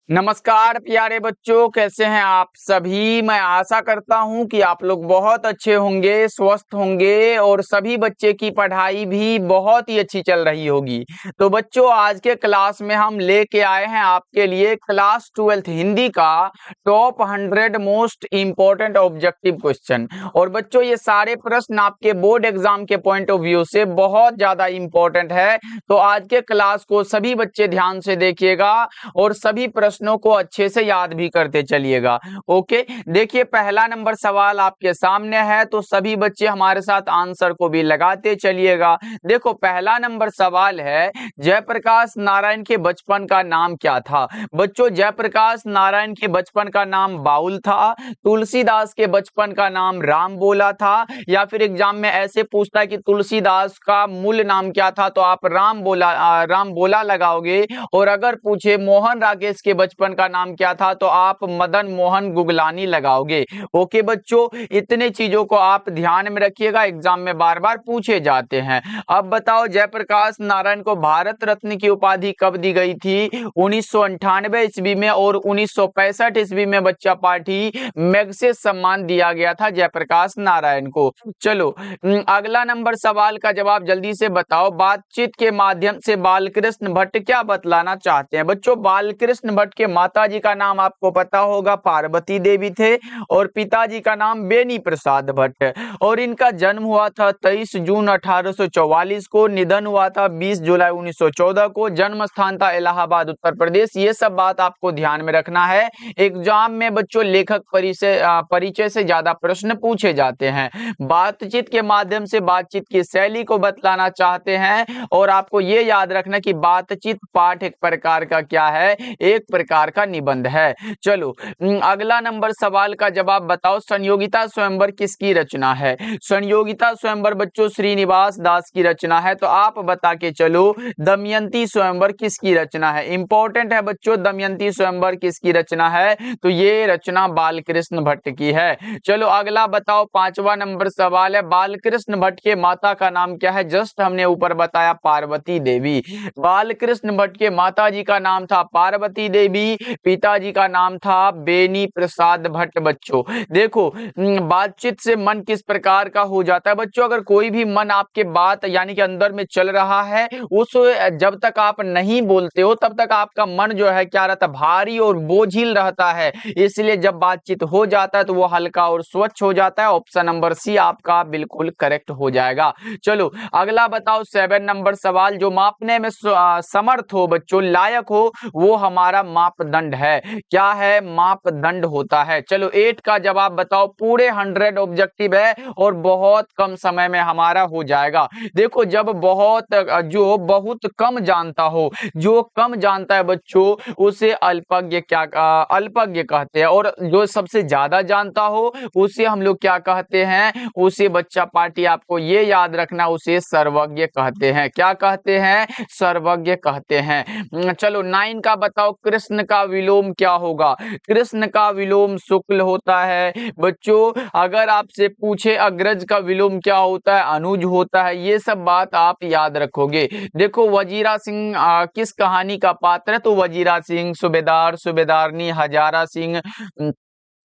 नमस्कार प्यारे बच्चों, कैसे हैं आप सभी। मैं आशा करता हूं कि आप लोग बहुत अच्छे होंगे, स्वस्थ होंगे और सभी बच्चे की पढ़ाई भी बहुत ही अच्छी चल रही होगी। तो बच्चों, आज के क्लास में हम लेके आए हैं आपके लिए क्लास 12th हिंदी का top 100 most important objective question. और बच्चों, ये सारे प्रश्न आपके बोर्ड एग्जाम के पॉइंट ऑफ व्यू से बहुत ज्यादा इम्पोर्टेंट है। तो आज के क्लास को सभी बच्चे ध्यान से देखिएगा और सभी प्रश्नों को अच्छे से याद भी करते चलिएगा। ओके, देखिए पहला नंबर सवाल आपके सामने है, तो सभी बच्चे हमारे साथ आंसर को भी लगाते चलिएगा। देखो, पहला नंबर सवाल है, जयप्रकाश नारायण के बचपन का नाम क्या था। बच्चों, जयप्रकाश नारायण के बचपन का नाम बाउल था, तुलसीदास के बचपन का नाम राम बोला था, या फिर एग्जाम में ऐसे पूछता है कि तुलसीदास का मूल नाम क्या था, तो आप राम बोला लगाओगे। और अगर पूछे मोहन राकेश के बचपन का नाम क्या था, तो आप मदन मोहन गुगलानी लगाओगे। ओके बच्चों, इतने चीजों को आप ध्यान में रखिएगा, एग्जाम में बार बार पूछे जाते हैं। अब बताओ, जयप्रकाश नारायण को भारत रत्न की उपाधि कब दी गई थी। 1998 ईस्वी में और 1965 ईस्वी में बच्चा पार्टी मैग्सेसे सम्मान दिया गया था जयप्रकाश नारायण को। चलो, अगला नंबर सवाल का जवाब जल्दी से बताओ। बातचीत के माध्यम से बालकृष्ण भट्ट क्या बतलाना चाहते हैं। बच्चों, बालकृष्ण भट्ट के माताजी का नाम आपको पता होगा, पार्वती देवी थे, और पिताजी का नाम बेनी प्रसाद भट्ट, और इनका जन्म हुआ था 23 जून 1844 को, निधन हुआ था 20 जुलाई 1914 को, जन्म स्थान था इलाहाबाद उत्तर प्रदेश। ये सब बात आपको ध्यान में रखना है। एग्जाम में बच्चों लेखक परिचय से ज्यादा प्रश्न पूछे जाते हैं। बातचीत के माध्यम से बातचीत की शैली को बतलाना चाहते हैं, और आपको ये याद रखना कि बातचीत पाठ एक प्रकार का क्या है, एक प्रकार का निबंध है। चलो, अगला नंबर सवाल का जवाब बताओ। संयोगिता स्वयंवर किसकी रचना है। संयोगिता स्वयंवर बच्चों श्रीनिवास दास की रचना है। तो आप बता के चलो, दमयंती स्वयंवर किसकी रचना है। इंपॉर्टेंट है बच्चों, दमयंती स्वयंवर किसकी रचना है, तो ये रचना बालकृष्ण भट्ट की है। चलो, अगला बताओ, पांचवा नंबर सवाल है, बालकृष्ण भट्ट के माता का नाम क्या है। जस्ट हमने ऊपर बताया, पार्वती देवी। बालकृष्ण भट्ट के माता जी का नाम था पार्वती देवी, पिताजी का नाम था बेनी प्रसाद भट्ट। बच्चों देखो, बातचीत से मन किस प्रकार का हो जाता है। बच्चों, अगर कोई भी मन आपके बात यानी कि अंदर में चल रहा है, उस जब तक आप नहीं बोलते हो तब तक आपका मन जो है क्या रहता है, भारी और बोझिल रहता है। इसलिए जब बातचीत हो जाता है तो वो हल्का और स्वच्छ हो जाता है। ऑप्शन नंबर सी आपका बिल्कुल करेक्ट हो जाएगा। चलो, अगला बताओ, 7 नंबर सवाल, जो मापने में समर्थ हो बच्चों, लायक हो, वो हमारा मापदंड है। क्या है, मापदंड होता है। चलो, 8 का जवाब बताओ। पूरे 100 ऑब्जेक्टिव है और बहुत कम समय में हमारा हो जाएगा। देखो, जब जो बहुत कम जानता हो, जो कम जानता है बच्चों, उसे अल्पज्ञ कहते हैं, और जो सबसे ज्यादा जानता हो उसे हम लोग क्या कहते हैं, उसे बच्चा पार्टी आपको ये याद रखना, उसे सर्वज्ञ कहते हैं। क्या कहते हैं, सर्वज्ञ कहते हैं। चलो, 9 का बताओ, कृष्ण का विलोम क्या होगा। कृष्ण का विलोम शुक्ल होता है। बच्चों, अगर आपसे पूछे अग्रज का विलोम क्या होता है, अनुज होता है। ये सब बात आप याद रखोगे। देखो, वजीरा सिंह किस कहानी का पात्र है, तो वजीरा सिंह, सूबेदार, सूबेदारनी, हजारा सिंह,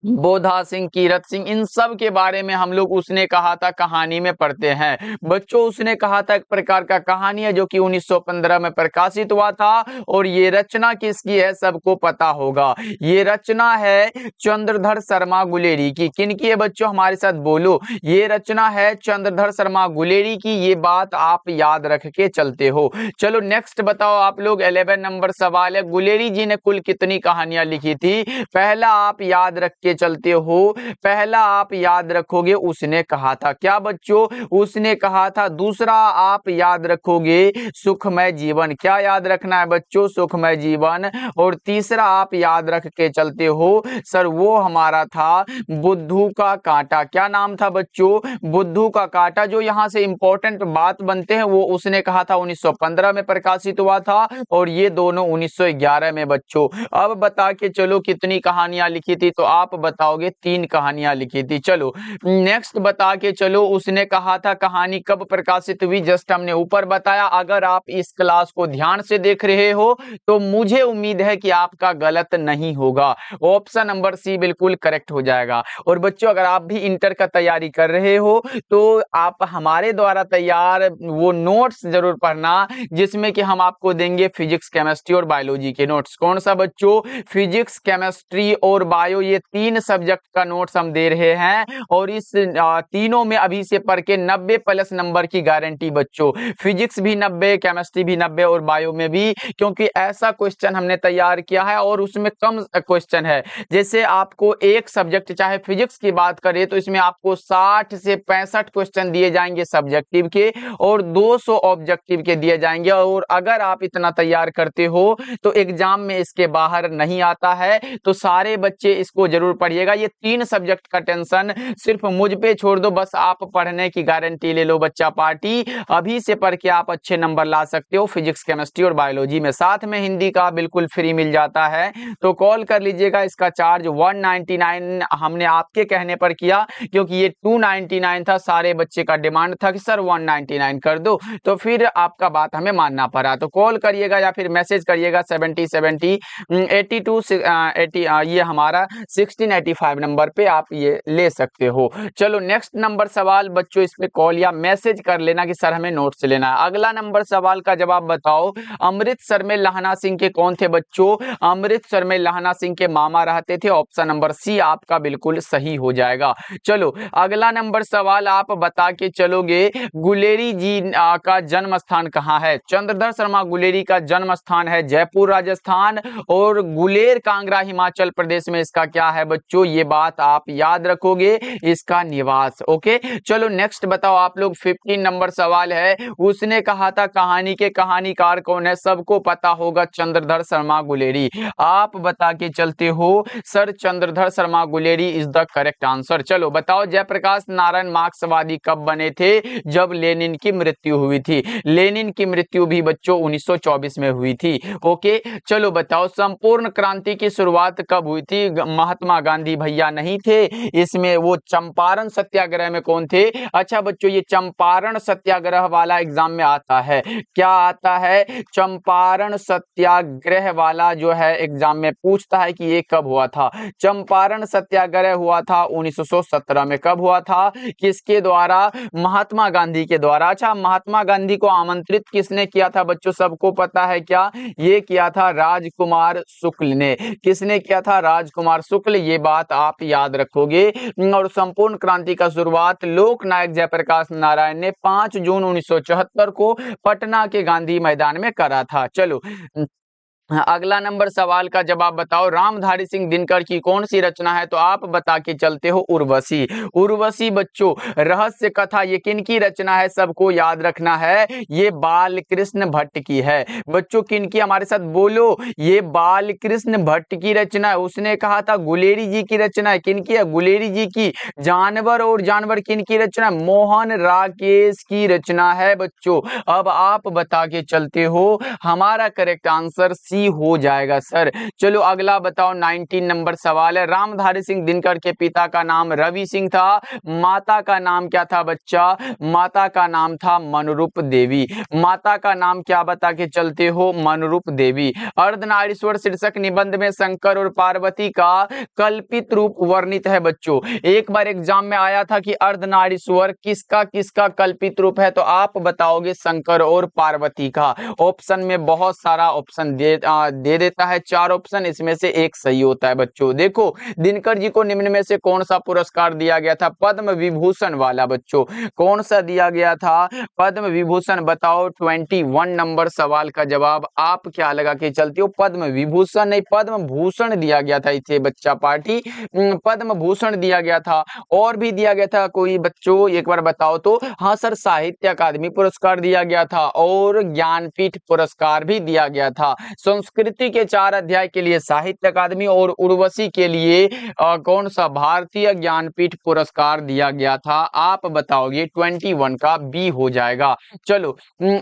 बोधा सिंह, कीरत सिंह, इन सब के बारे में हम लोग उसने कहा था कहानी में पढ़ते हैं। बच्चों, उसने कहा था एक प्रकार का कहानी है जो कि 1915 में प्रकाशित हुआ था, और ये रचना किसकी है सबको पता होगा। ये रचना है चंद्रधर शर्मा गुलेरी की। किनकी है बच्चों, हमारे साथ बोलो। ये रचना है चंद्रधर शर्मा गुलेरी की। ये बात आप याद रख के चलते हो। चलो, नेक्स्ट बताओ आप लोग। 11 नंबर सवाल है, गुलेरी जी ने कुल कितनी कहानियां लिखी थी। पहला आप याद रख के चलते हो, पहला आप याद रखोगे उसने कहा था क्या बच्चों, उसने कहा था। दूसरा आप याद रखोगे सुखमय जीवन। क्या याद रखना है बच्चों, सुखमय जीवन। और तीसरा आप याद रख के चलते हो सर, वो हमारा था बुद्धू का कांटा। क्या नाम था बच्चों, बुद्धू का कांटा। जो यहाँ से इंपॉर्टेंट बात बनते हैं वो उसने कहा था 1915 में प्रकाशित हुआ था, और ये दोनों 1911 में। बच्चों, अब बता के चलो कितनी कहानियां लिखी थी, तो आप बताओगे 3 कहानियां लिखी थी। चलो नेक्स्ट बता के चलो, उसने कहा था कहानी कब प्रकाशित हुई, जस्ट हमने ऊपर बताया। अगर आप इस क्लास को ध्यान से देख रहे हो तो मुझे उम्मीद है कि आपका गलत नहीं होगा, ऑप्शन नंबर सी बिल्कुल करेक्ट हो जाएगा। और बच्चों अगर आप भी इंटर का तैयारी कर रहे हो तो आप हमारे द्वारा तैयार वो नोट्स जरूर पढ़ना, जिसमें कि हम आपको देंगे फिजिक्स, केमिस्ट्री और बायोलॉजी के नोट्स। कौन सा बच्चों? फिजिक्स, केमिस्ट्री और बायो, ये 3 सब्जेक्ट का नोट्स हम दे रहे हैं और इस तीनों में अभी से पढ़ के 90 प्लस नंबर की गारंटी बच्चों। फिजिक्स भी 90, केमिस्ट्री भी 90 और बायो में भी, क्योंकि ऐसा क्वेश्चन हमने तैयार किया है और उसमें कम क्वेश्चन है। जैसे आपको एक सब्जेक्ट चाहे फिजिक्स की बात करें तो इसमें आपको 60 से 65 क्वेश्चन दिए जाएंगे सब्जेक्टिव के और 200 ऑब्जेक्टिव के दिए जाएंगे। और अगर आप इतना तैयार करते हो तो एग्जाम में इसके बाहर नहीं आता है। तो सारे बच्चे इसको जरूर पढ़िएगा। ये 3 सब्जेक्ट का टेंशन सिर्फ मुझ पे छोड़ दो, बस आप पढ़ने की गारंटी ले लो बच्चा पार्टी। अभी से पढ़ के आप अच्छे नंबर ला सकते हो फिजिक्स, केमिस्ट्री और बायोलॉजी में। साथ में हिंदी का बिल्कुल फ्री मिल जाता है, तो कॉल कर लीजिएगा। इसका चार्ज 199 हमने आपके कहने पर किया, क्योंकि ये 299 था। सारे बच्चे का डिमांड था कि सर 199 कर दो, तो फिर आपका बात हमें मानना पड़ा। तो कॉल करिएगा या फिर मैसेज करिएगा 7070 82 80, ये हमारा 1685 नंबर पे आप ये ले सकते हो। चलो नेक्स्ट नंबर सवाल बच्चों, इस पे कॉल या मैसेज कर लेना कि सर हमें नोट्स लेना है। अगला नंबर सवाल का जवाब बताओ, अमृतसर में लहना सिंह के कौन थे बच्चों? अमृतसर में लहना सिंह के मामा रहते थे। ऑप्शन नंबर सी आपका बिल्कुल सही हो जाएगा। चलो अगला नंबर सवाल आप बता के चलोगे, गुलेरी जी का जन्म स्थान कहाँ है? चंद्रधर शर्मा गुलेरी का जन्म स्थान है जयपुर राजस्थान, और गुलेर कांगड़ा हिमाचल प्रदेश में इसका क्या है बच्चों? ये बात आप याद रखोगे, इसका निवास। ओके चलो नेक्स्ट बताओ आप लोग। 15 नंबर सवाल है, उसने कहा था कहानी के कहानीकार कौन है? सबको पता होगा चंद्रधर शर्मा गुलेरी। आप बता के चलते हो sir Chandradhar Sharma Guleri is the correct answer. चलो बताओ, जयप्रकाश नारायण मार्क्सवादी कब बने थे? जब लेनिन की मृत्यु हुई थी। लेनिन की मृत्यु भी बच्चों 1924 में हुई थी। ओके चलो बताओ, संपूर्ण क्रांति की शुरुआत कब हुई थी? महात्मा गांधी भैया नहीं थे इसमें, वो चंपारण सत्याग्रह में कौन थे? अच्छा बच्चों, ये चंपारण सत्याग्रह वाला एग्जाम में आता है। क्या आता है? चंपारण सत्याग्रह वाला जो है एग्जाम में पूछता है कि ये कब हुआ था। चंपारण सत्याग्रह हुआ था 1917 में। कब हुआ था? किसके द्वारा? महात्मा गांधी के द्वारा। अच्छा, महात्मा गांधी को आमंत्रित किसने किया था बच्चों? सबको पता है क्या? ये किया था राजकुमार शुक्ल ने। किसने किया था? राजकुमार शुक्ल। ये बात आप याद रखोगे। और संपूर्ण क्रांति का शुरुआत लोक नायक जयप्रकाश नारायण ने 5 जून 1974 को पटना के गांधी मैदान में करा था। चलो अगला नंबर सवाल का जवाब बताओ, रामधारी सिंह दिनकर की कौन सी रचना है? तो आप बता के चलते हो उर्वशी। उर्वशी बच्चों रहस्य कथा, ये किनकी रचना है? सबको याद रखना है, ये बाल कृष्ण भट्ट की है। बच्चों किनकी? हमारे साथ बोलो, ये बाल कृष्ण भट्ट की रचना है। उसने कहा था गुलेरी जी की रचना है। किनकी है? गुलेरी जी की। जानवर और जानवर किनकी रचना है? मोहन राकेश की रचना है बच्चों। अब आप बता के चलते हो, हमारा करेक्ट आंसर सी हो जाएगा सर। चलो अगला बताओ, 19 नंबर सवाल है, रामधारी सिंह दिनकर के पिता का नाम रवि सिंह था, माता का नाम क्या था बच्चा? माता का नाम था मनरूप देवी। माता का नाम क्या बता के चलते हो? मनरूप देवी। अर्धनारीश्वर शीर्षक निबंध में शंकर और पार्वती का कल्पित रूप वर्णित है बच्चों। एक बार एग्जाम में आया था कि अर्धनारीश्वर किसका किसका कल्पित रूप है, तो आप बताओगे शंकर और पार्वती का। ऑप्शन में बहुत सारा ऑप्शन दे देता है, 4 ऑप्शन, इसमें से एक सही होता है बच्चों। देखो दिनकर जी को निम्न में से कौन सा पुरस्कार दिया गया था? पद्म विभूषण वाला बच्चों। कौन सा दिया गया था? पद्म विभूषण। बताओ 21 नंबर सवाल का जवाब आप क्या लगा के चलते हो? पद्म विभूषण नहीं, पद्म भूषण दिया गया था इसे बच्चा पार्टी, पद्म भूषण दिया गया था। और भी दिया गया था कोई बच्चों, एक बार बताओ तो? हाँ सर, साहित्य अकादमी पुरस्कार दिया गया था और ज्ञानपीठ पुरस्कार भी दिया गया था। संस्कृति के 4 अध्याय के लिए साहित्य अकादमी और उर्वशी के लिए कौन सा भारतीय ज्ञानपीठ पुरस्कार दिया गया था? आप बताओगे 21 का बी हो जाएगा। चलो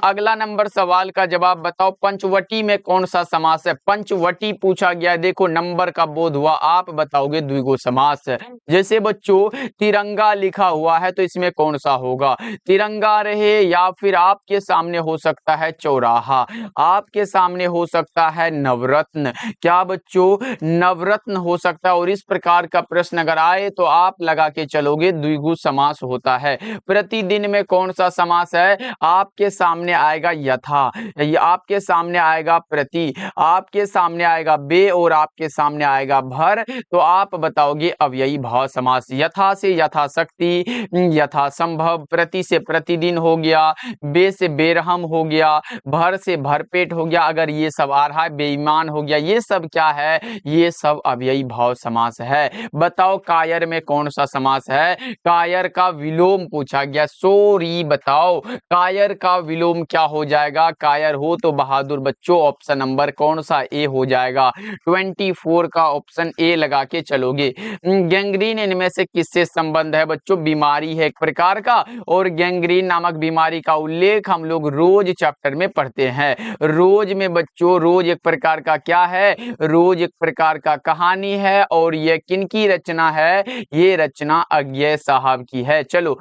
अगला नंबर सवाल का जवाब बताओ, पंचवटी में कौन सा समास है? पंचवटी पूछा गया, देखो नंबर का बोध हुआ, आप बताओगे द्विगु समास। जैसे बच्चों तिरंगा लिखा हुआ है तो इसमें कौन सा होगा? तिरंगा रहे या फिर आपके सामने हो सकता है चौराहा, आपके सामने हो सकता है नवरत्न, क्या बच्चों नवरत्न हो सकता है। और इस प्रकार का प्रश्न अगर आए तो आप लगा के चलोगे द्विगु समास होता है। प्रतिदिन में कौन सा समास है? आपके सामने आएगा यथा, आपके सामने आएगा प्रति, आपके सामने आएगा बे और आपके सामने आएगा भर, तो आप बताओगे अव्ययी भाव समास। यथा से यथाशक्ति, यथा संभव, प्रति से प्रतिदिन हो गया, बे से बेरहम हो गया, भर से भरपेट हो गया, अगर ये सब आ रहा है बेईमान हो गया, ये सब क्या है? ये सब अव्ययी भाव समास है। बताओ कायर में कौन सा समास है? कायर का विलोम पूछा गया, सॉरी बताओ कायर का विलोम क्या हो जाएगा? कायर हो तो बहादुर बच्चों, ऑप्शन नंबर कौन सा? ए हो जाएगा। 24 का ऑप्शन ए लगा के चलोगे। गैंग्रीन इनमें से किससे संबंध है बच्चों? बीमारी है एक प्रकार का, और गैंग्रीन नामक बीमारी का उल्लेख हम लोग रोज चैप्टर में पढ़ते हैं। रोज में बच्चों, रोज एक प्रकार का क्या है? रोज एक प्रकार का कहानी है, और ये किनकी रचना है? ये रचना अज्ञेय साहब की है। चलो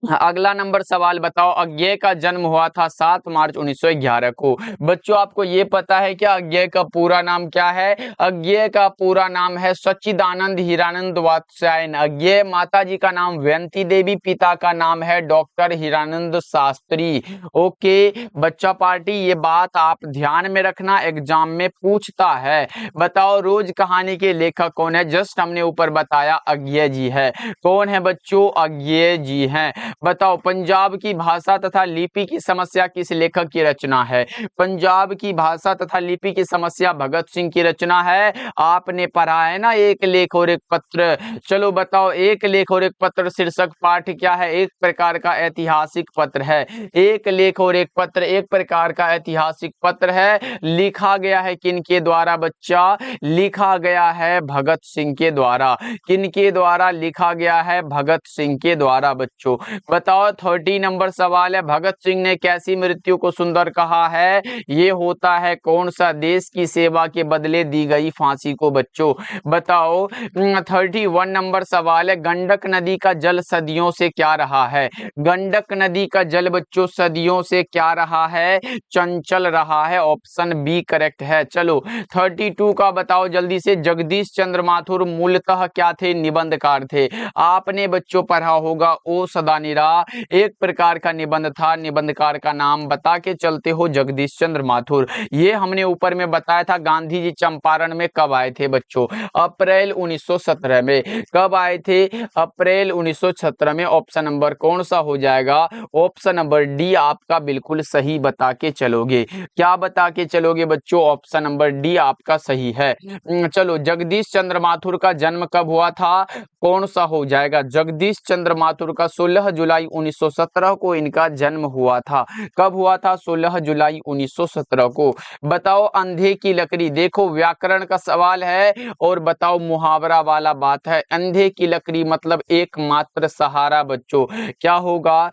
अगला नंबर सवाल बताओ, अज्ञेय का जन्म हुआ था 7 मार्च 1911 को। बच्चों आपको ये पता है क्या अज्ञेय का पूरा नाम क्या है? अज्ञेय का पूरा नाम है सच्चिदानंद हीरानंद वात्स्यायन। अज्ञेय माता जी का नाम वयंती देवी, पिता का नाम है डॉक्टर हीरानंद शास्त्री। ओके बच्चा पार्टी, ये बात आप ध्यान में रखना, एग्जाम में पूछता है। बताओ रोज कहानी के लेखक कौन है? जस्ट हमने ऊपर बताया अज्ञेय जी है। कौन है बच्चों? अज्ञेय जी हैं। बताओ पंजाब की भाषा तथा लिपि की समस्या किस लेखक की रचना है? पंजाब की भाषा तथा लिपि की समस्या भगत सिंह की रचना है। आपने पढ़ा है ना एक लेख और एक पत्र। चलो बताओ एक लेख और एक पत्र शीर्षक पाठ क्या है? एक प्रकार का ऐतिहासिक पत्र है। एक लेख और एक पत्र एक प्रकार का ऐतिहासिक पत्र है। लिखा गया है किनके द्वारा बच्चा? लिखा गया है भगत सिंह के द्वारा। किनके द्वारा लिखा गया है? भगत सिंह के द्वारा बच्चों। बताओ 30 नंबर सवाल है, भगत सिंह ने कैसी मृत्यु को सुंदर कहा है? ये होता है कौन सा? देश की सेवा के बदले दी गई फांसी को बच्चों। बताओ 31 नंबर सवाल है, गंडक नदी का जल सदियों से क्या रहा है? गंडक नदी का जल बच्चों सदियों से क्या रहा है? चंचल रहा है। ऑप्शन बी करेक्ट है। चलो 32 का बताओ जल्दी से, जगदीश चंद्र माथुर मूलतः क्या थे? निबंधकार थे। आपने बच्चों पढ़ा होगा ओ सदानिरा, एक प्रकार का निबंध था। निबंधकार का नाम बता के चलते हो जगदीश चंद्र माथुर। ये हमने ऊपर में बताया था। गांधी जी चंपारण में कब आए थे बच्चों? अप्रैल 1917 में। कब आए थे? अप्रैल 1917 में। ऑप्शन नंबर कौन सा हो जाएगा? ऑप्शन नंबर डी आपका बिल्कुल सही बता के चलोगे। क्या बता के चलोगे बच्चों? ऑप्शन नंबर डी आपका सही है। चलो जगदीश चंद्र माथुर का जन्म कब हुआ था? कौन सा हो जाएगा? जगदीश चंद्र माथुर का 16 जुलाई 1917 को इनका जन्म हुआ था। कब हुआ था? 16 जुलाई 1917 को। बताओ अंधे की लकड़ी, देखो व्याकरण का सवाल है और बताओ मुहावरा वाला बात है। अंधे की लकड़ी मतलब एकमात्र सहारा बच्चों। क्या होगा?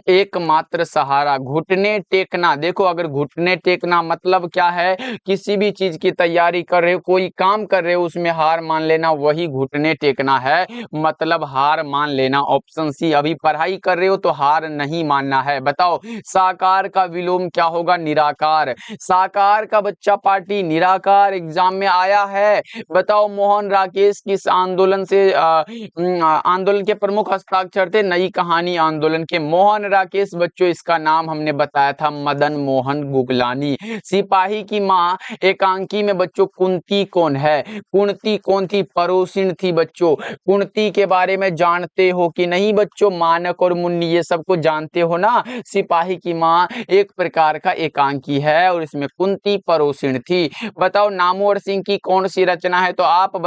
एकमात्र सहारा। घुटने टेकना, देखो अगर घुटने टेकना मतलब क्या है? किसी भी चीज की तैयारी कर रहे हो, कोई काम कर रहे हो, उसमें हार मान लेना, वही घुटने टेकना है, मतलब हार मान लेना। Option C. अभी पढ़ाई कर रहे हो तो हार नहीं मानना है। बताओ साकार का विलोम क्या होगा? निराकार। साकार का बच्चा पार्टी निराकार एग्जाम में आया है। बताओ मोहन राकेश किस आंदोलन से आंदोलन के प्रमुख हस्ताक्षर थे? नई कहानी आंदोलन के। मोहन राकेश बच्चों इसका नाम हमने बताया था मदन मोहन गुगलानी। सिपाही की माँ एकांकी में बच्चों कुंती कौन है? कुंती कौन थी? पड़ोसिन थी बच्चों। कुंती के बारे में जानते हो कि नहीं बच्चों? मानक मेंढक और मुन्नी ये सबको जानते हो ना। सिपाही की माँ एक प्रकार का एकांकी है और इसमें कुंती परोसिन थी। बताओ नामवर सिंह की कौन सी रचना है? तो आप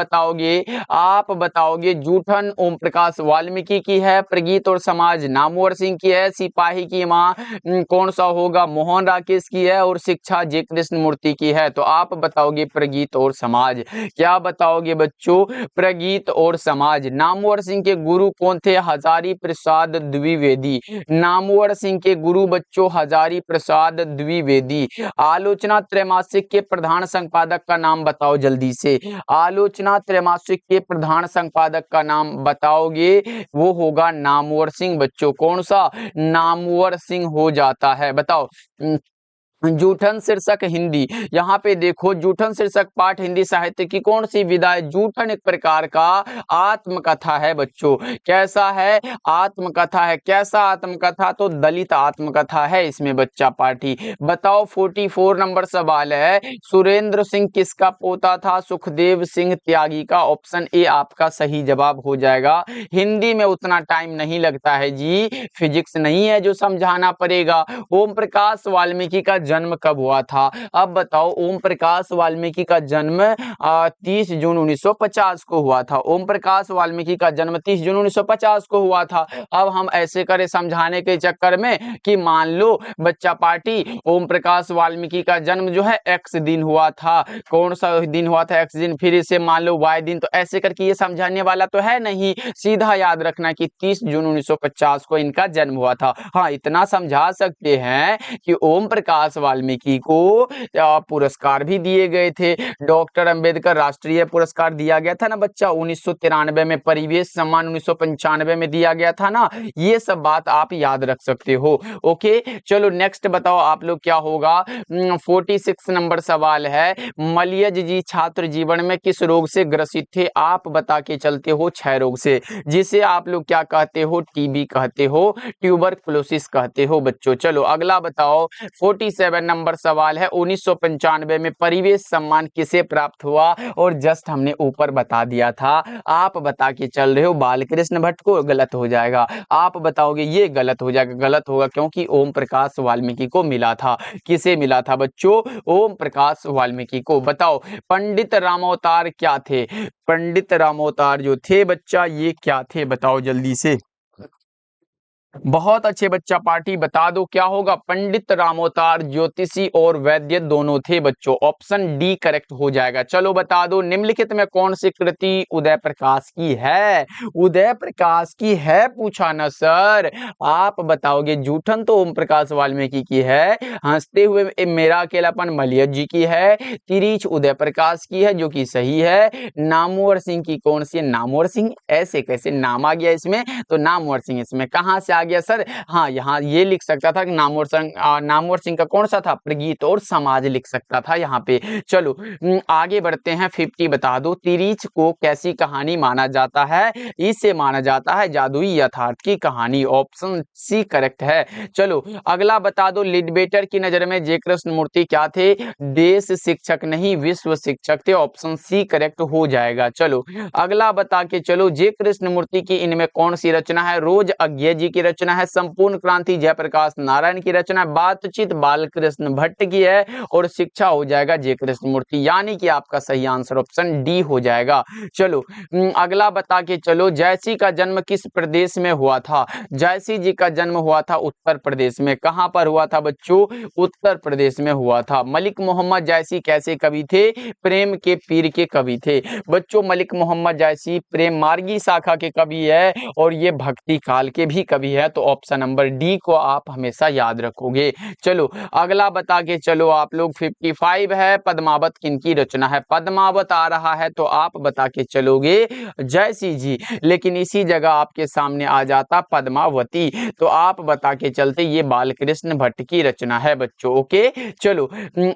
बताओगे जूठन ओम प्रकाश वाल्मीकि की है, प्रगीत और समाज नामवर सिंह की है, सिपाही की माँ कौन सा होगा? मोहन राकेश की है, और शिक्षा जे कृष्णमूर्ति की है। तो आप बताओगे प्रगीत और समाज। क्या बताओगे बच्चों? प्रगीत और समाज। नामवर सिंह के गुरु कौन थे? हजारी प्रसाद द्विवेदी। नामवर सिंह के गुरु बच्चों हजारी प्रसाद द्विवेदी। आलोचना त्रैमासिक के प्रधान संपादक का नाम बताओ जल्दी से। आलोचना त्रैमासिक के प्रधान संपादक का नाम बताओगे, वो होगा नामवर सिंह बच्चों। कौन सा? नामवर सिंह हो जाता है। बताओ जूठन शीर्षक हिंदी। यहाँ पे देखो जूठन शीर्षक पाठ हिंदी साहित्य की कौन सी विधा है? जूठन एक प्रकार का आत्मकथा है बच्चों। कैसा है? आत्मकथा है। कैसा आत्मकथा? तो दलित आत्मकथा है इसमें बच्चा पाठी। बताओ 44 नंबर सवाल है, सुरेंद्र सिंह किसका पोता था? सुखदेव सिंह त्यागी का। ऑप्शन ए आपका सही जवाब हो जाएगा। हिंदी में उतना टाइम नहीं लगता है जी, फिजिक्स नहीं है जो समझाना पड़ेगा। ओम प्रकाश वाल्मीकि का जन्म कब हुआ था? अब बताओ ओम प्रकाश वाल्मीकि का जन्म 30 जून 1950 को हुआ था। ओम प्रकाश वाल्मीकि का जन्म 30 जून 1950 को हुआ था। अब हम ऐसे करें समझाने के चक्कर में कि मान लो बच्चा पार्टी ओम प्रकाश वाल्मीकि का जन्म जो है एक्स दिन हुआ था। कौन सा दिन हुआ था? एक्स दिन। फिर इसे मान लो वाई दिन। तो ऐसे करके ये समझाने वाला तो है नहीं, सीधा याद रखना कि 30 जून 1950 को इनका जन्म हुआ था। हाँ, इतना समझा सकते हैं कि ओम प्रकाश वाल्मीकि को पुरस्कार भी दिए गए थे। डॉक्टर अंबेडकर राष्ट्रीय पुरस्कार दिया गया था ना बच्चा 1993 में, परिवेश सम्मान 1995 में दिया गया था ना। ये सब बात आप याद रख सकते हो। ओके, चलो नेक्स्ट बताओ आप लोग क्या होगा। 46 नंबर सवाल है, मलियज जी छात्र जीवन में किस रोग से ग्रसित थे? आप बता के चलते हो क्षय रोग से, जिसे आप लोग क्या कहते हो? टीबी कहते हो, ट्यूबरकुलोसिस कहते हो बच्चों। चलो अगला बताओ 47 नंबर सवाल है, 1995 में परिवेश सम्मान किसे प्राप्त हुआ? और जस्ट हमने ऊपर बता दिया था। आप बता के चल रहे हो बालकृष्ण भट्ट को। गलत हो जाएगा। आप बताओगे ये गलत हो जाएगा। गलत होगा क्योंकि ओम प्रकाश वाल्मीकि को मिला था। किसे मिला था बच्चों? ओम प्रकाश वाल्मीकि को। बताओ पंडित रामोवतार क्या थे? पंडित रामोवतार जो थे बच्चा ये क्या थे? बताओ जल्दी से। बहुत अच्छे बच्चा पार्टी, बता दो क्या होगा? पंडित रामोवतार ज्योतिषी और वैद्य दोनों थे बच्चों। ऑप्शन डी करेक्ट हो जाएगा। चलो बता दो निम्नलिखित में कौन सी कृति उदय प्रकाश की है? उदय प्रकाश की है पूछा ना सर। आप बताओगे जूठन तो ओम प्रकाश वाल्मीकि की है, हंसते हुए मेरा अकेलापन मलियज जी की है, तिरीच उदय प्रकाश की है जो कि सही है। नामवर सिंह की कौन सी है? नामवर सिंह ऐसे कैसे नाम आ गया इसमें? तो नामवर सिंह इसमें कहां से आ गया सर? हाँ, यहाँ ये लिख सकता था कि नामवर सिंह का कौन सा था? प्रगीत और समाज लिख सकता था यहाँ पे। चलो आगे बढ़ते हैं। 50 बता दो तिरीच को कैसी कहानी माना जाता है? इसे माना जाता है जादुई यथार्थ की कहानी। ऑप्शन सी करेक्ट है। चलो अगला बता दो लिडबेटर की नजर में जे कृष्णमूर्ति क्या थे? देश शिक्षक नहीं विश्व शिक्षक थे। ऑप्शन सी करेक्ट हो जाएगा। चलो अगला बता के चलो जे कृष्णमूर्ति की इनमें कौन सी रचना है? रोज अज्ञे जी की रचना है, संपूर्ण क्रांति जयप्रकाश नारायण की रचना है, बातचीत बालकृष्ण भट्ट की है, और शिक्षा हो जाएगा जे कृष्णमूर्ति। यानी कि आपका सही आंसर ऑप्शन डी हो जाएगा। चलो अगला बता के चलो जयसी का जन्म किस प्रदेश में हुआ था? जयसी जी का जन्म हुआ था उत्तर प्रदेश में। कहां पर हुआ था बच्चों? उत्तर प्रदेश में हुआ था। मलिक मोहम्मद जयसी कैसे कवि थे? प्रेम के पीर के कवि थे बच्चों। मलिक मोहम्मद जयसी प्रेम मार्गी शाखा के कवि है और ये भक्ति काल के भी कवि है। तो ऑप्शन नंबर डी को आप हमेशा याद रखोगे। चलो अगला बता के चलो आप लोग 55 है, पद्मावत किनकी रचना है? पद्मावत आ रहा है तो आप बता के चलोगे जयसी जी, लेकिन इसी जगह आपके सामने आ जाता पद्मावती, तो आप बता के चलते ये बालकृष्ण भट्ट की रचना है बच्चों। ओके, चलो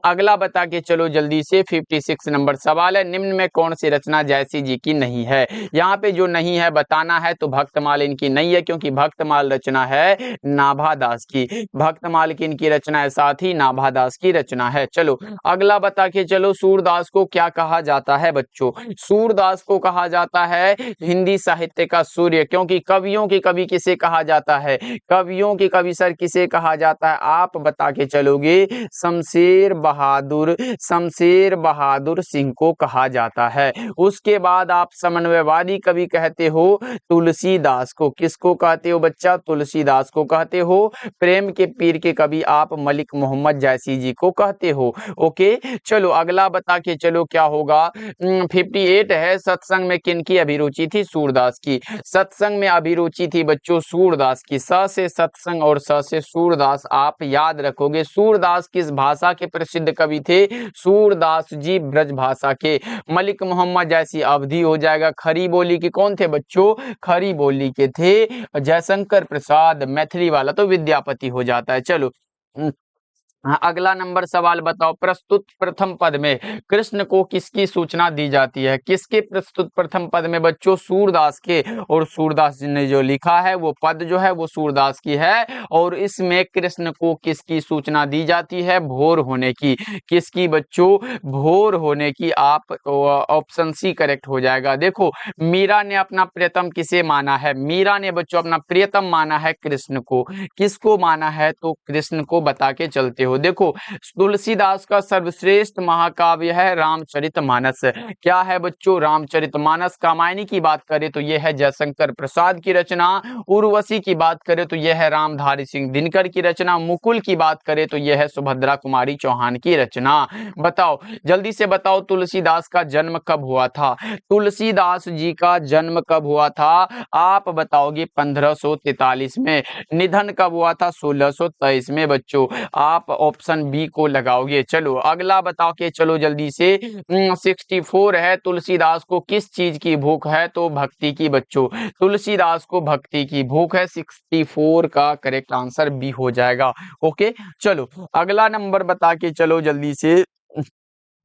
अगला बता के चलो जल्दी से। 56 नंबर सवाल है, निम्न में कौन सी रचना जयसी जी की नहीं है? यहाँ पे जो नहीं है बताना है। तो भक्तमाल इनकी नहीं है क्योंकि भक्तमाल रचना है नाभादास की। भक्तमाल किनकी रचना है साथी? नाभादास की रचना है। चलो अगला बता के चलो, सूरदास को क्या कहा जाता है बच्चों? सूरदास को कहा जाता है हिंदी साहित्य का सूर्य, क्योंकि कवियों के कवि किसे कहा जाता है? कवियों के कवि सर किसे कहा जाता है? आप बता के चलोगे, शमशेर बहादुर सिंह को कहा जाता है। उसके बाद आप समन्वयवादी कवि कहते हो तुलसीदास को। किसको कहते हो बच्चा? तुलसीदास को कहते हो। प्रेम के पीर के कवि आप मलिक मोहम्मद जैसी जी को कहते हो। ओके, चलो अगला बता के चलो क्या होगा। 58 है, सत्संग में किनकी अभिरुचि थी? सूरदास की। सत्संग में अभिरुचि थी बच्चों सूरदास की। स से सत्संग और स से सूरदास आप याद रखोगे। सूरदास किस भाषा के प्रसिद्ध कवि थे? सूरदास जी ब्रज भाषा के। मलिक मोहम्मद जैसी अवधि हो जाएगा। खरी बोली के कौन थे बच्चों? खरी बोली के थे जयशंकर प्रसाद। मैथिली वाला तो विद्यापति हो जाता है। चलो हाँ, अगला नंबर सवाल बताओ। प्रस्तुत प्रथम पद में कृष्ण को किसकी सूचना दी जाती है? किसके प्रस्तुत प्रथम पद में बच्चों? सूरदास के। और सूरदास जी ने जो लिखा है वो पद जो है वो सूरदास की है। और इसमें कृष्ण को किसकी सूचना दी जाती है? भोर होने की। किसकी बच्चों? भोर होने की। आप ऑप्शन सी करेक्ट हो जाएगा। देखो, मीरा ने अपना प्रियतम किसे माना है? मीरा ने बच्चों अपना प्रियतम माना है कृष्ण को। किसको माना है? तो कृष्ण को बता के चलते हो। देखो, तुलसीदास का सर्वश्रेष्ठ महाकाव्य है रामचरितमानस। क्या है बच्चों? रामचरितमानस। कामायनी की बात करें तो यह है जयशंकर प्रसाद की रचना। उर्वशी की बात करें तो यह है रामधारी सिंह दिनकर की रचना। मुकुल की बात करें तो यह है सुभद्रा कुमारी चौहान की रचना। बताओ, जल्दी से बताओ, तुलसीदास का जन्म कब हुआ था? तुलसीदास जी का जन्म कब हुआ था? आप बताओगे 1543 में। निधन कब हुआ था? 1623 में बच्चों। आप ऑप्शन बी को लगाओगे। चलो अगला बताओ के चलो जल्दी से। 64 है, तुलसीदास को किस चीज की भूख है? तो भक्ति की बच्चों। तुलसीदास को भक्ति की भूख है। 64 का करेक्ट आंसर बी हो जाएगा। ओके, चलो अगला नंबर बता के चलो जल्दी से।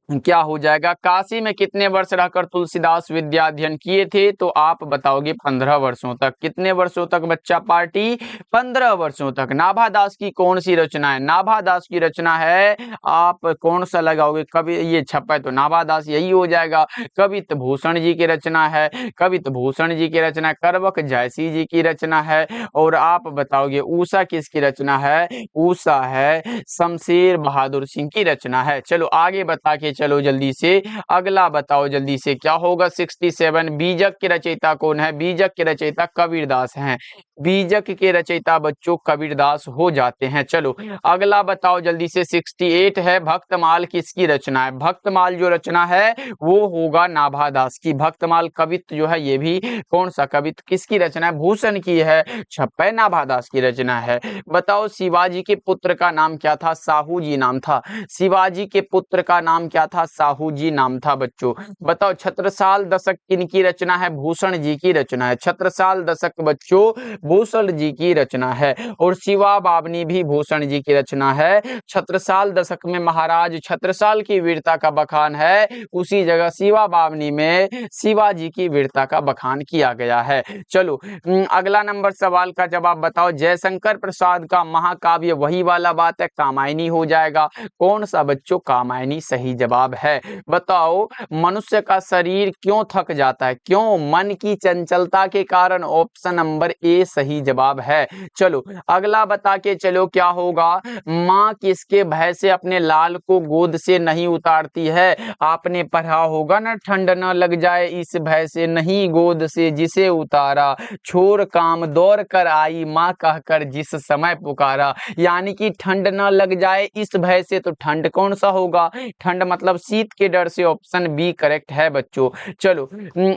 क्या हो जाएगा? काशी में कितने वर्ष रहकर तुलसीदास विद्या अध्ययन किए थे? तो आप बताओगे 15 वर्षों तक। कितने वर्षों तक बच्चा पार्टी? 15 वर्षों तक। नाभादास की कौन सी रचना है? नाभादास की रचना है, आप कौन सा लगाओगे? कवि, ये छपा है तो नाभादास यही हो जाएगा। कवित भूषण जी की रचना है। कवित भूषण जी की रचना, करवक जयसी जी की रचना है। और आप बताओगे ऊषा किसकी रचना है? ऊषा है शमशेर बहादुर सिंह की रचना है। चलो आगे बता के चलो जल्दी से। अगला बताओ जल्दी से क्या होगा। 67 बीजक के रचयिता कौन है? बीजक के रचयिता कबीरदास हैं। बीजक के रचयिता बच्चों कबीरदास हो जाते हैं। चलो अगला बताओ जल्दी से। 68 है, भक्तमाल किसकी रचना है? भक्तमाल जो रचना है वो होगा नाभादास की। भक्तमाल कवित्व जो है ये भी कौन सा कवित्व किसकी रचना है? भूषण की है। छप्पे नाभादास की रचना है। बताओ, शिवाजी के पुत्र का नाम क्या था? साहू जी नाम था। शिवाजी के पुत्र का नाम क्या था? साहू जी नाम था बच्चों। बताओ, छत्रसाल दशक किनकी रचना है? भूषण जी की रचना है। छत्रसाल दशक बच्चों भूषण जी की रचना है। और शिवा बावनी भी भूषण जी की रचना है। छत्रसाल दशक में महाराज छत्रसाल की वीरता का बखान है, उसी जगह शिवा बावनी में शिवाजी की वीरता का बखान किया गया है। चलो अगला नंबर सवाल का जवाब बताओ। जयशंकर प्रसाद का महाकाव्य वही वाला बात है, कामायनी हो जाएगा। कौन सा बच्चों? कामायनी सही जवाब है। बताओ, मनुष्य का शरीर क्यों थक जाता है? क्यों? मन की चंचलता के कारण। ऑप्शन नंबर ए सही जवाब है। चलो अगला बता के चलो क्या होगा। माँ किसके भय से अपने लाल को गोद से नहीं उतारती है? आपने पढ़ा होगा ना, ठंड न लग जाए इस भय से नहीं गोद से जिसे उतारा, छोड़ काम दौड़ कर आई माँ कहकर जिस समय पुकारा। यानी कि ठंड न लग जाए इस भय से, तो ठंड कौन सा होगा? ठंड मतलब शीत के डर से। ऑप्शन बी करेक्ट है बच्चों। चलो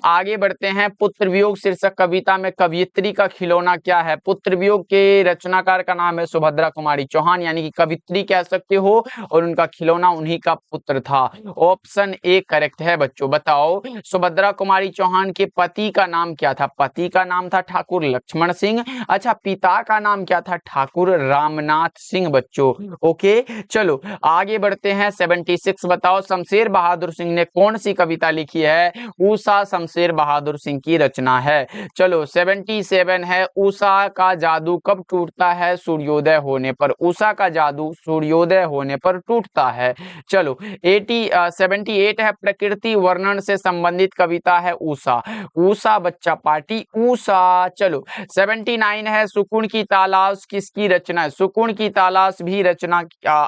आगे बढ़ते हैं। पुत्र वियोग शीर्षक कविता में कवियत्री का खिलौना क्या है? पुत्र वियोग के रचनाकार का नाम है सुभद्रा कुमारी चौहान, यानी कि कवित्री कह सकते हो। और उनका खिलौना उन्हीं का पुत्र था। ऑप्शन ए करेक्ट है बच्चों। बताओ, सुभद्रा कुमारी चौहान के पति का नाम क्या था? पति का नाम था ठाकुर लक्ष्मण सिंह। अच्छा, पिता का नाम क्या था? ठाकुर रामनाथ सिंह बच्चों। ओके, चलो आगे बढ़ते हैं। 76 बताओ। बताओ शमशेर बहादुर सिंह ने कौन सी कविता लिखी है? उषा शमशेर बहादुर सिंह की रचना है। चलो 77 है, उषा का जादू कब टूटता है? सूर्योदय होने पर। उषा का जादू सूर्योदय होने पर टूटता है। चलो 78 है, प्रकृति वर्णन से संबंधित कविता है उषा। उषा बच्चा पार्टी उषा। चलो 79 है, सुकून की तलाश किसकी रचना है? सुकून की तलाश भी रचना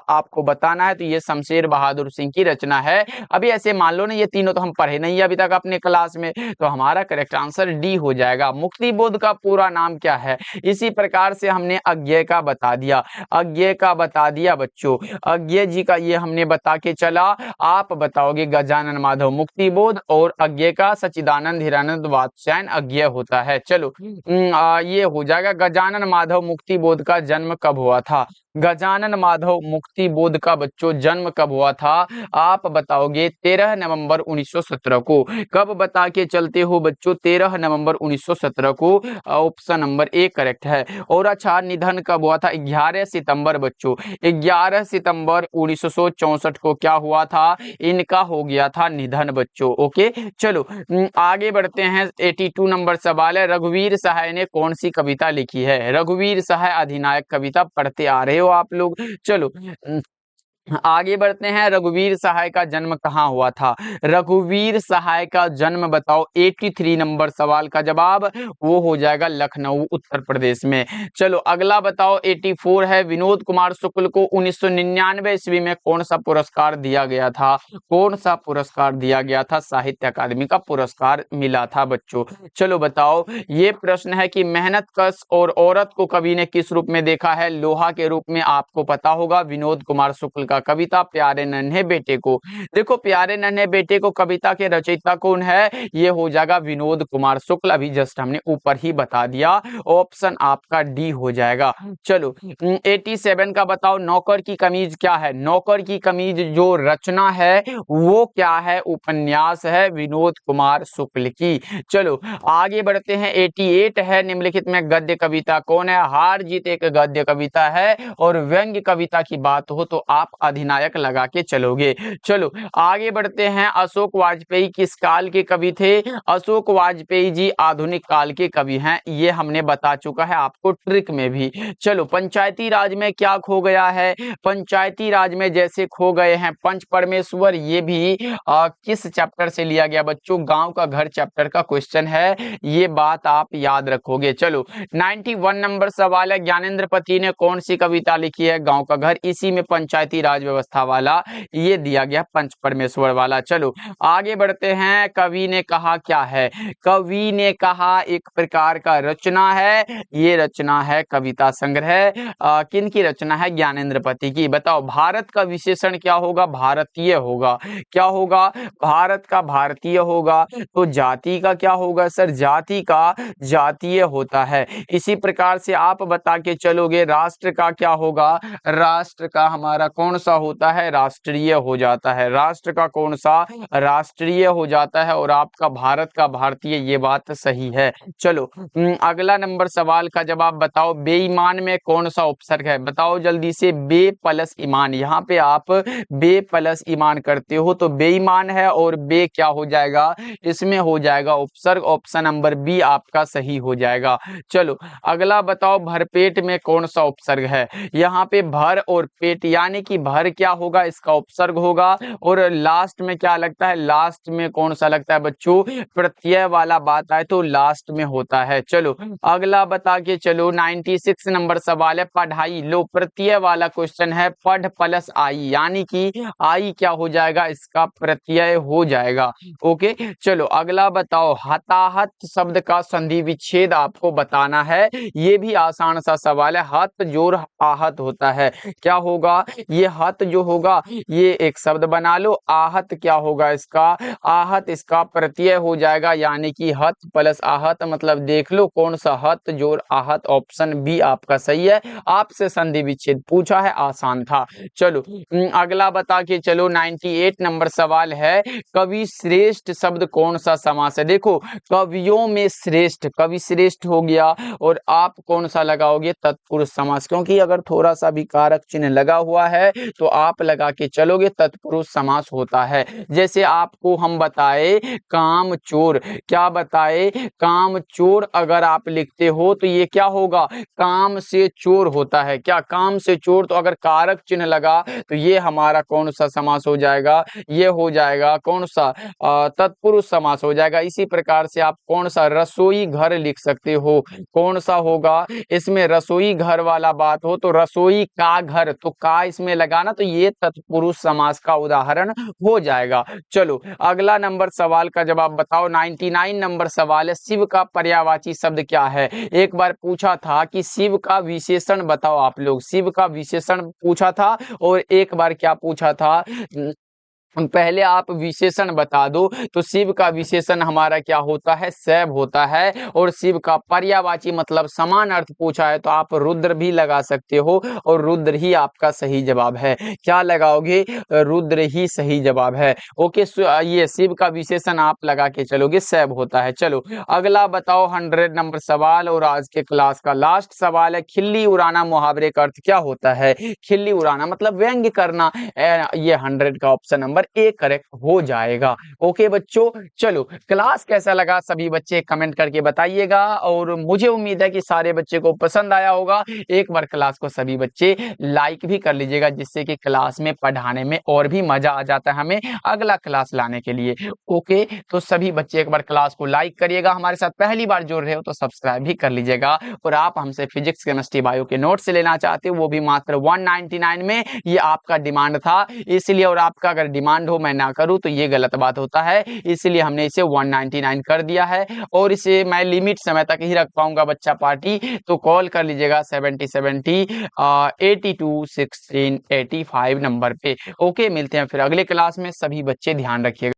आपको बताना है, तो ये शमशेर बहादुर सिंह की रचना है। अभी ऐसे मान लो ना, ये तीनों तो हम पढ़े नहीं अभी तक अपने क्लास में, तो हमारा करेक्ट आंसर डी हो जाएगा। मुक्ति बोध का पूरा नाम क्या है? इसी प्रकार से हमने अज्ञेय का बता दिया, अज्ञेय का बता दिया बच्चों। अज्ञेय जी का ये हमने बता के चला, आप बताओगे गजानन माधव मुक्ति बोध, और अज्ञेय का सच्चिदानंद हिरानंद वात्स्यायन अज्ञेय होता है। चलो ये हो जाएगा। गजानन माधव मुक्ति बोध का जन्म कब हुआ था? गजानन माधव मुक्ति बोध का बच्चों जन्म कब हुआ था? आप बताओगे 13 नवंबर 1917 को। कब बता के चलते हो बच्चों? 13 नवंबर 1917 को। ऑप्शन नंबर ए करेक्ट है। और अच्छा, निधन कब हुआ था? 11 सितंबर बच्चों, 11 सितंबर 1964 को क्या हुआ था? इनका हो गया था निधन बच्चों। ओके, चलो आगे बढ़ते हैं। 82 नंबर सवाल है, रघुवीर सहाय ने कौन सी कविता लिखी है? रघुवीर सहाय अधिनायक कविता पढ़ते आ रहे हो आप लोग। चलो आगे बढ़ते हैं। रघुवीर सहाय का जन्म कहाँ हुआ था? रघुवीर सहाय का जन्म बताओ। 83 नंबर सवाल का जवाब वो हो जाएगा लखनऊ उत्तर प्रदेश में। चलो अगला बताओ। 84 है, विनोद कुमार शुक्ल को 1999 ईस्वी में कौन सा पुरस्कार दिया गया था? कौन सा पुरस्कार दिया गया था? साहित्य अकादमी का पुरस्कार मिला था बच्चों। चलो बताओ, ये प्रश्न है कि मेहनत कश और औरत को कवि ने किस रूप में देखा है? लोहा के रूप में। आपको पता होगा विनोद कुमार शुक्ल कविता प्यारे नन्हे बेटे को। देखो प्यारे नन्हे बेटे को कविता के रचयिता कौन है? ये हो जाएगा विनोद कुमार शुक्ल। अभी जस्ट हमने ऊपर ही बता दिया, ऑप्शन आपका डी हो जाएगा। चलो 87 का बताओ, नौकर की कमीज क्या है? नौकर की कमीज जो रचना है वो क्या है? उपन्यास है विनोद कुमार शुक्ल की। चलो आगे बढ़ते हैं। 88 है, निम्नलिखित में गद्य कविता कौन है? हार जीत एक गद्य कविता है, और व्यंग्य कविता की बात हो तो आप अधिनायक लगा के चलोगे। चलो आगे बढ़ते हैं। अशोक वाजपेयी किस काल के कवि थे? अशोक वाजपेयी जी आधुनिक काल के कवि हैं, ये हमने बता चुका है आपको ट्रिक में भी। चलो पंचायती राज में क्या खो गया है? पंचायती राज में जैसे खो गए हैं पंच परमेश्वर, ये भी किस चैप्टर से लिया गया बच्चों? गांव का घर चैप्टर का क्वेश्चन है, ये बात आप याद रखोगे। चलो 91 नंबर सवाल है, ज्ञानेंद्र पति ने कौन सी कविता लिखी है? गांव का घर। इसी में पंचायती राज व्यवस्था वाला ये दिया गया पंच परमेश्वर वाला। चलो आगे बढ़ते हैं। कवि ने कहा क्या है? कवि ने कहा एक प्रकार का रचना है, ये रचना है कविता संग्रह। किन की रचना है? ज्ञानेंद्र पति की। बताओ भारत का विशेषण क्या होगा? भारतीय होगा। क्या होगा? भारत का भारतीय होगा। तो जाति का क्या होगा सर? जाति का जातीय होता है। इसी प्रकार से आप बता के चलोगे राष्ट्र का क्या होगा? राष्ट्र का हमारा कौन सा होता है? राष्ट्रीय हो जाता है। राष्ट्र का कौन सा? राष्ट्रीय हो जाता है। और आपका भारत का भारतीय, ये बात सही है। चलो अगला नंबर सवाल का जवाब बताओ। बेईमान में कौन सा उपसर्ग है? बताओ जल्दी से। बे प्लस ईमान, यहाँ पे आप बे प्लस ईमान करते हो तो बेईमान है, और बे क्या हो जाएगा? इसमें हो जाएगा उपसर्ग। ऑप्शन नंबर बी आपका सही हो जाएगा। चलो अगला बताओ, भरपेट में कौन सा उपसर्ग है? यहाँ पे भर और पेट, यानी कि भर क्या होगा? इसका उपसर्ग होगा। और लास्ट में क्या लगता है? लास्ट में कौन सा लगता है बच्चों? प्रत्यय वाला बात आए तो लास्ट में होता है। चलो अगला बता के चलो। 96 नंबर सवाल है, पढ़ाई। लो प्रत्यय वाला क्वेश्चन है, पढ़ प्लस आई, यानी कि आई क्या हो जाएगा? इसका प्रत्यय हो जाएगा। ओके चलो अगला बताओ। हताहत शब्द का संधि विच्छेद आपको बताना है, ये भी आसान सा सवाल है। हत जोर आहत होता है, क्या होगा? ये हत जो होगा ये एक शब्द बना लो। आहत क्या होगा इसका? आहत इसका प्रत्यय हो जाएगा, यानी कि हत प्लस आहत, मतलब देख लो कौन सा? हत जोर आहत। ऑप्शन बी आपका सही है। आपसे संधि विच्छेद पूछा है, आसान था। चलो अगला बता के चलो। 98 नंबर सवाल है, कवि श्रेष्ठ शब्द कौन सा समास है? देखो कवियों में श्रेष्ठ, कवि श्रेष्ठ हो गया, और आप कौन सा लगाओगे? तत्पुरुष समास, क्योंकि अगर थोड़ा सा भी कारक चिन्ह लगा हुआ है तो आप लगा के चलोगे तत्पुरुष समास होता है। जैसे आपको हम बताए काम चोर, क्या बताए, काम चोर अगर आप लिखते हो तो ये क्या होगा, काम से चोर होता है। क्या, काम से चोर, तो अगर कारक चिन्ह लगा तो ये हमारा कौन सा समास हो जाएगा, ये हो जाएगा कौन सा, तत्पुरुष समास हो जाएगा। इसी प्रकार से आप कौन सा, रसोई घर लिख सकते हो। कौन सा होगा इसमें, रसोई घर वाला बात हो तो रसोई का घर, तो का इसमें लगाना, तो ये तत्पुरुष समास का उदाहरण हो जाएगा। चलो अगला नंबर सवाल का जवाब बताओ। 99 नंबर सवाल है, शिव का पर्यायवाची शब्द क्या है। एक बार पूछा था कि शिव का विशेषण बताओ, आप लोग शिव का विशेषण पूछा था, और एक बार क्या पूछा था, पहले आप विशेषण बता दो। तो शिव का विशेषण हमारा क्या होता है, शैव होता है। और शिव का पर्यायवाची मतलब समान अर्थ पूछा है तो आप रुद्र भी लगा सकते हो, और रुद्र ही आपका सही जवाब है। क्या लगाओगे, रुद्र ही सही जवाब है। ओके, ये शिव का विशेषण आप लगा के चलोगे, शैव होता है। चलो अगला बताओ 100 नंबर सवाल, और आज के क्लास का लास्ट सवाल है, खिल्ली उड़ाना मुहावरे का अर्थ क्या होता है। खिल्ली उड़ाना मतलब व्यंग्य करना। ये 100 का ऑप्शन नंबर ए करेक्ट हो जाएगा। ओके बच्चों, चलो क्लास कैसा लगा सभी बच्चे कमेंट करके बताइएगा, और मुझे उम्मीद है कि सारे बच्चे को पसंद आया होगा। एक बार क्लास को सभी बच्चे लाइक भी कर लीजिएगा, जिससे कि क्लास में पढ़ाने में और भी मजा आ जाता है हमें अगला क्लास लाने के लिए। ओके, तो सभी बच्चे एक बार क्लास को लाइक करिएगा, हमारे साथ पहली बार जुड़ रहे हो तो सब्सक्राइब भी कर लीजिएगा। और आप हमसे फिजिक्स, केमिस्ट्री, बायो के नोट्स लेना चाहते हो, वो भी मात्र 199 में, ये आपका डिमांड था इसलिए। और आपका अगर डिमांड हो मैं ना करूं तो ये गलत बात होता है, इसलिए हमने इसे 199 कर दिया है। और इसे मैं लिमिट समय तक ही रख पाऊंगा बच्चा पार्टी, तो कॉल कर लीजिएगा 7070 82 16 85 नंबर पे। ओके, मिलते हैं फिर अगले क्लास में, सभी बच्चे ध्यान रखिएगा।